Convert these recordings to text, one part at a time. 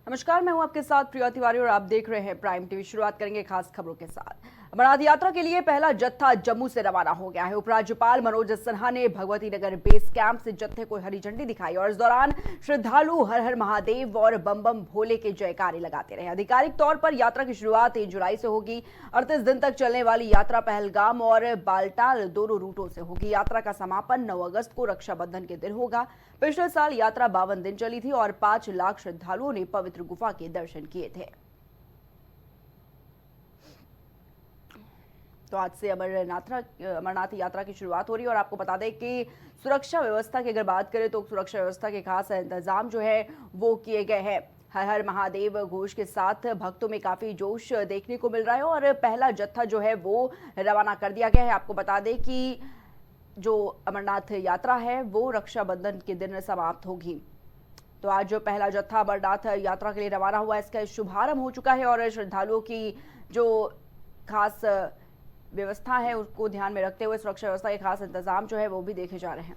नमस्कार, मैं हूं आपके साथ प्रिया तिवारी और आप देख रहे हैं प्राइम टीवी। शुरुआत करेंगे खास खबरों के साथ। अमरनाथ यात्रा के लिए पहला जत्था जम्मू से रवाना हो गया है। उपराज्यपाल मनोज सिन्हा ने भगवती नगर बेस कैंप से जत्थे को हरी झंडी दिखाई और इस दौरान श्रद्धालु हर हर महादेव और बम बम भोले के जयकारे लगाते रहे। आधिकारिक तौर पर यात्रा की शुरुआत 3 जुलाई से होगी। 38 दिन तक चलने वाली यात्रा पहलगाम और बालटाल दोनों रूटों से होगी। यात्रा का समापन 9 अगस्त को रक्षाबंधन के दिन होगा। पिछले साल यात्रा 52 दिन चली थी और 5 लाख श्रद्धालुओं ने पवित्र गुफा के दर्शन किए थे। तो आज से अमरनाथ यात्रा की शुरुआत हो रही है और आपको बता दें कि सुरक्षा व्यवस्था की अगर बात करें तो सुरक्षा व्यवस्था के खास इंतजाम जो है वो किए गए हैं। हर हर महादेव घोष के साथ भक्तों में काफी जोश देखने को मिल रहा है और पहला जत्था जो है वो रवाना कर दिया गया है। आपको बता दें कि जो अमरनाथ यात्रा है वो रक्षाबंधन के दिन समाप्त होगी। तो आज जो पहला जत्था अमरनाथ यात्रा के लिए रवाना हुआ है, इसका शुभारंभ हो चुका है और श्रद्धालुओं की जो खास व्यवस्था है उसको ध्यान में रखते हुए सुरक्षा व्यवस्था के खास इंतजाम जो है वो भी देखे जा रहे हैं।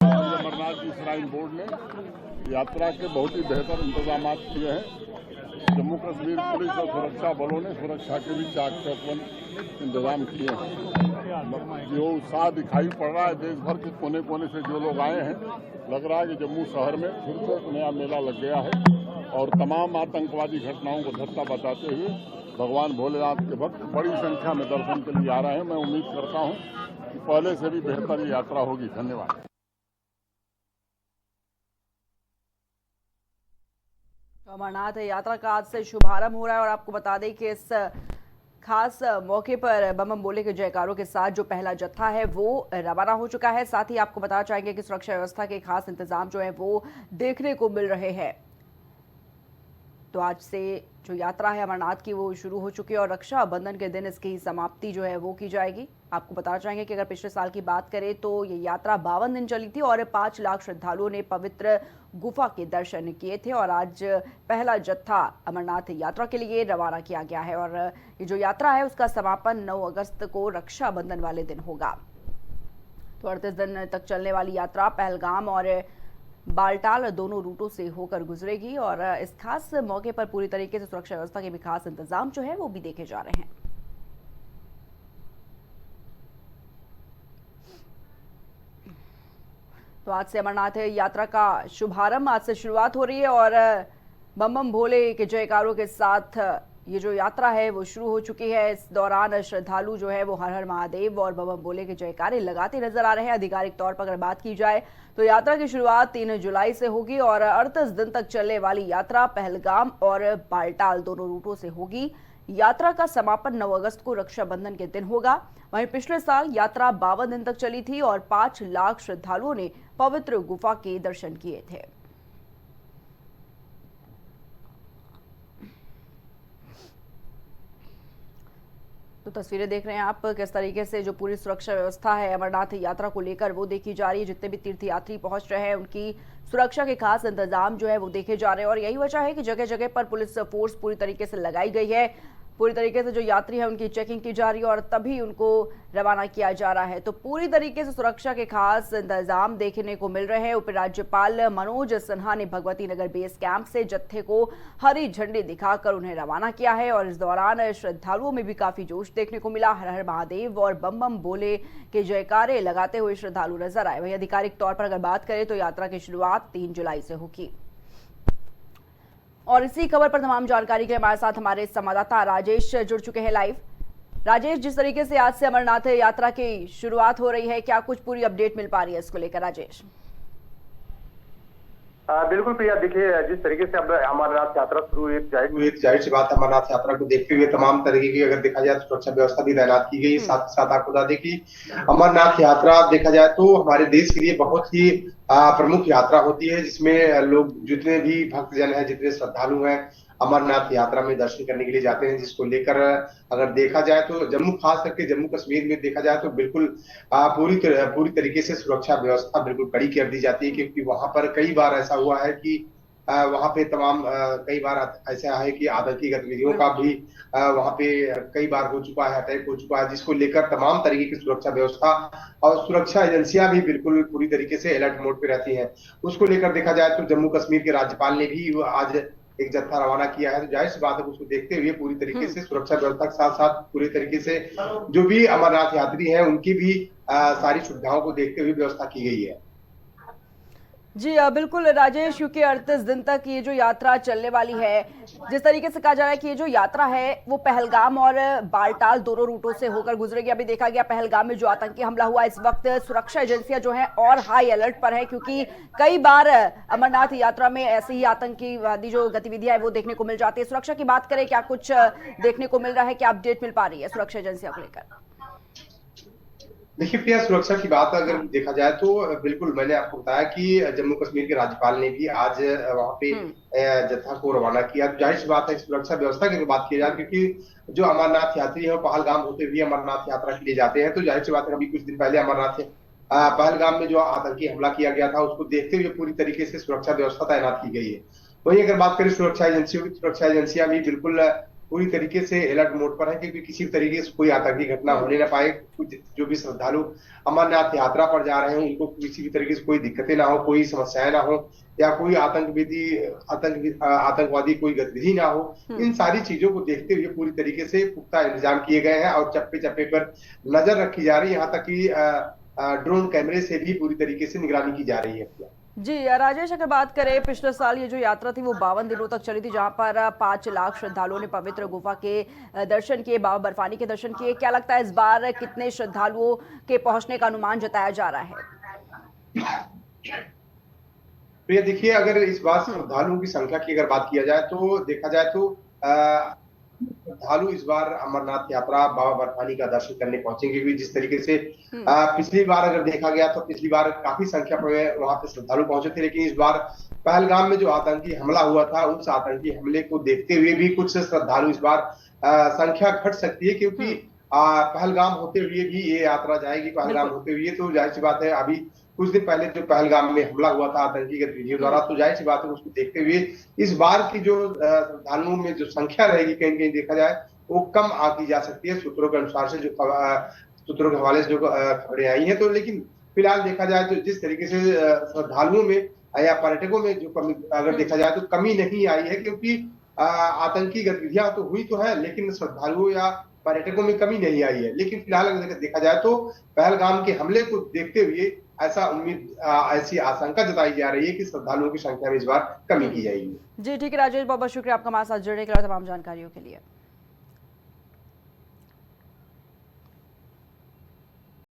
अमरनाथ की श्राइन बोर्ड ने यात्रा के बहुत ही बेहतर इंतजाम किए हैं। जम्मू कश्मीर पुलिस और सुरक्षा बलों ने सुरक्षा के भी चाक चौबंद इंतजाम किए हैं। जो उत्साह दिखाई पड़ रहा है देश भर के कोने कोने से जो लोग आए हैं, लग रहा है कि जम्मू शहर में फिर से एक नया मेला लग गया है और तमाम आतंकवादी घटनाओं को धत्ता बताते हुए भगवान भोलेनाथ के भक्त बड़ी संख्या में दर्शन के लिए आ रहे हैं। मैं उम्मीद करता हूं कि पहले से भी बेहतर ये यात्रा होगी। धन्यवाद। अमरनाथ यात्रा का आज से शुभारंभ हो रहा है और आपको बता दें कि इस खास मौके पर बम बम बोले के जयकारों के साथ जो पहला जत्था है वो रवाना हो चुका है। साथ ही आपको बताना चाहेंगे कि सुरक्षा व्यवस्था के खास इंतजाम जो है वो देखने को मिल रहे हैं। तो आज से जो यात्रा है अमरनाथ की वो शुरू हो चुकी है और रक्षाबंधन के दिन इसकी समाप्ति जो है वो की जाएगी। आपको बताना चाहेंगे कि अगर पिछले साल की बात करें तो ये यात्रा 52 दिन चली थी और 5 लाख श्रद्धालुओं ने पवित्र गुफा के दर्शन किए थे और आज पहला जत्था अमरनाथ यात्रा के लिए रवाना किया गया है और ये जो यात्रा है उसका समापन 9 अगस्त को रक्षाबंधन वाले दिन होगा। तो 38 दिन तक चलने वाली यात्रा पहलगाम और बालटाल दोनों रूटों से होकर गुजरेगी और इस खास मौके पर पूरी तरीके से सुरक्षा व्यवस्था के भी खास इंतजाम जो है वो भी देखे जा रहे हैं। तो आज से अमरनाथ यात्रा का शुभारंभ, आज से शुरुआत हो रही है और बम बम भोले के जयकारों के साथ ये जो यात्रा है वो शुरू हो चुकी है। इस दौरान श्रद्धालु जो है वो हर हर महादेव और बम बम भोले के जयकारे लगाते नजर आ रहे हैं। आधिकारिक तौर पर अगर बात की जाए तो यात्रा की शुरुआत 3 जुलाई से होगी और 38 दिन तक चलने वाली यात्रा पहलगाम और बालटाल दोनों रूटों से होगी। यात्रा का समापन 9 अगस्त को रक्षाबंधन के दिन होगा। वहीं पिछले साल यात्रा 52 दिन तक चली थी और 5 लाख श्रद्धालुओं ने पवित्र गुफा के दर्शन किए थे। तो तस्वीरें देख रहे हैं आप किस तरीके से जो पूरी सुरक्षा व्यवस्था है अमरनाथ यात्रा को लेकर वो देखी जा रही है। जितने भी तीर्थयात्री पहुंच रहे हैं उनकी सुरक्षा के खास इंतजाम जो है वो देखे जा रहे हैं और यही वजह है कि जगह जगह पर पुलिस फोर्स पूरी तरीके से लगाई गई है। पूरी तरीके से जो यात्री है उनकी चेकिंग की जा रही है और तभी उनको रवाना किया जा रहा है। तो पूरी तरीके से सुरक्षा के खास इंतजाम देखने को मिल रहे हैं। उपराज्यपाल मनोज सिन्हा ने भगवती नगर बेस कैंप से जत्थे को हरी झंडी दिखाकर उन्हें रवाना किया है और इस दौरान श्रद्धालुओं में भी काफी जोश देखने को मिला। हर हर महादेव और बम बम बोले के जयकारे लगाते हुए श्रद्धालु नजर आए। वहीं आधिकारिक तौर पर अगर बात करें तो यात्रा की शुरुआत 3 जुलाई से होगी। और इसी खबर पर तमाम जानकारी के लिए हमारे साथ हमारे संवाददाता राजेश जुड़ चुके हैं लाइव। राजेश, जिस तरीके से आज से अमरनाथ यात्रा की शुरुआत हो रही है, क्या कुछ पूरी अपडेट मिल पा रही है इसको लेकर? राजेश बिल्कुल प्रिया, देखिए जिस तरीके से अब अमरनाथ यात्रा शुरू हुई, जाहिर सी बात अमरनाथ यात्रा को देखते हुए तमाम तरीके की अगर देखा जाए तो सुरक्षा व्यवस्था भी तैनात की गई। साथ ही साथ आपको बता दें कि अमरनाथ यात्रा देखा जाए तो हमारे देश के लिए बहुत ही प्रमुख यात्रा होती है, जिसमें लोग जितने भी भक्तजन हैं, जितने श्रद्धालु हैं, अमरनाथ यात्रा में दर्शन करने के लिए जाते हैं। जिसको लेकर अगर देखा जाए तो जम्मू, खास करके जम्मू कश्मीर में देखा जाए तो बिल्कुल पूरी तरीके से सुरक्षा व्यवस्था बिल्कुल कड़ी कर दी जाती है, क्योंकि वहां पर कई बार ऐसा हुआ है कि वहां पे तमाम कई बार ऐसा है कि आतंकी गतिविधियों का भी वहां पे कई बार हो चुका है, अटैक हो चुका है, जिसको लेकर तमाम तरीके की सुरक्षा व्यवस्था और सुरक्षा एजेंसियां भी बिल्कुल पूरी तरीके से अलर्ट मोड पे रहती हैं। उसको लेकर देखा जाए तो जम्मू कश्मीर के राज्यपाल ने भी आज एक जत्था रवाना किया है, तो जाहिर सी बात है उसको देखते हुए पूरी तरीके से सुरक्षा व्यवस्था के साथ साथ पूरी तरीके से जो भी अमरनाथ यात्री हैं उनकी भी सारी सुविधाओं को देखते हुए व्यवस्था की गई है। जी बिल्कुल राजेश, क्योंकि 38 दिन तक ये जो यात्रा चलने वाली है, जिस तरीके से कहा जा रहा है कि ये जो यात्रा है वो पहलगाम और बालटाल दोनों रूटों से होकर गुजरेगी। अभी देखा गया पहलगाम में जो आतंकी हमला हुआ, इस वक्त सुरक्षा एजेंसियां जो हैं और हाई अलर्ट पर है, क्योंकि कई बार अमरनाथ यात्रा में ऐसी ही आतंकीवादी जो गतिविधियां है वो देखने को मिल जाती है। सुरक्षा की बात करें, क्या कुछ देखने को मिल रहा है, क्या अपडेट मिल पा रही है सुरक्षा एजेंसियों को लेकर? देखिए प्रिया, सुरक्षा की बात अगर देखा जाए तो बिल्कुल मैंने आपको बताया कि जम्मू कश्मीर के राज्यपाल ने भी आज वहां पे जत्था को रवाना किया। जाहिर सी बात है सुरक्षा व्यवस्था की बात की जाए, क्योंकि जो अमरनाथ यात्री है पहलगाम होते हुए अमरनाथ यात्रा के लिए जाते हैं, तो जाहिर सी बात है अभी कुछ दिन पहले अमरनाथ पहलगाम में जो आतंकी हमला किया गया था उसको देखते हुए पूरी तरीके से सुरक्षा व्यवस्था तैनात की गई है। वहीं अगर बात करें सुरक्षा एजेंसियों की, सुरक्षा एजेंसियां भी बिल्कुल पूरी तरीके से अलर्ट मोड पर है, क्योंकि किसी भी तरीके से कोई आतंकी घटना होने ना पाए। जो भी श्रद्धालु अमरनाथ यात्रा पर जा रहे हैं उनको किसी भी तरीके से कोई दिक्कतें ना हो, कोई समस्याएं ना हो, या कोई आतंकवादी कोई गतिविधि ना हो। इन सारी चीजों को देखते हुए पूरी तरीके से पुख्ता इंतजाम किए गए हैं और चप्पे चप्पे पर नजर रखी जा रही है। यहाँ तक कि ड्रोन कैमरे से भी पूरी तरीके से निगरानी की जा रही है। जी राजेश, अगर बात करें पिछले साल ये जो यात्रा थी वो 52 दिनों तक चली थी, जहां पर 5 लाख श्रद्धालुओं ने पवित्र गुफा के दर्शन किए, बाबा बर्फानी के दर्शन किए। क्या लगता है इस बार कितने श्रद्धालुओं के पहुंचने का अनुमान जताया जा रहा है? तो ये देखिए, अगर इस बार श्रद्धालुओं की संख्या की अगर बात किया जाए तो देखा जाए तो श्रद्धालु इस बार अमरनाथ यात्रा बाबा बर्फानी का दर्शन करने पहुंचेंगे, क्योंकि जिस तरीके से पिछली बार अगर देखा गया तो पिछली बार काफी संख्या में वहां पे श्रद्धालु पहुंचे थे, लेकिन इस बार पहलगाम में जो आतंकी हमला हुआ था उस आतंकी हमले को देखते हुए भी कुछ श्रद्धालु इस बार संख्या घट सकती है, क्योंकि पहलगाम होते हुए भी ये यात्रा जाएगी। पहलगाम होते हुए तो जाहिर सी बात है अभी कुछ दिन पहले जो पहलगाम में हमला हुआ था आतंकी गतिविधियों द्वारा, तो जाहिर सी बात है उसको देखते हुए इस बार की जो श्रद्धालुओं में जो संख्या रहेगी कहीं कहीं देखा जाए वो कम आकी जा सकती है, सूत्रों के अनुसार से, जो सूत्रों के हवाले से जो खबरें आई हैं। तो लेकिन फिलहाल देखा जाए तो जिस तरीके से श्रद्धालुओं में या पर्यटकों में जो कमी अगर देखा जाए तो कमी नहीं आई है, क्योंकि आतंकी गतिविधियां तो हुई तो है लेकिन श्रद्धालुओं या पर्यटकों में कमी नहीं आई है। लेकिन फिलहाल अगर देखा जाए तो पहलगाम के हमले को देखते हुए ऐसी आशंका जताई जा रही है कि श्रद्धालुओं की संख्या में इस बार कमी की जाएगी। जी ठीक है राजेश, बहुत बहुत शुक्रिया आपका हमारे साथ जुड़ने के लिए और तमाम जानकारियों के लिए।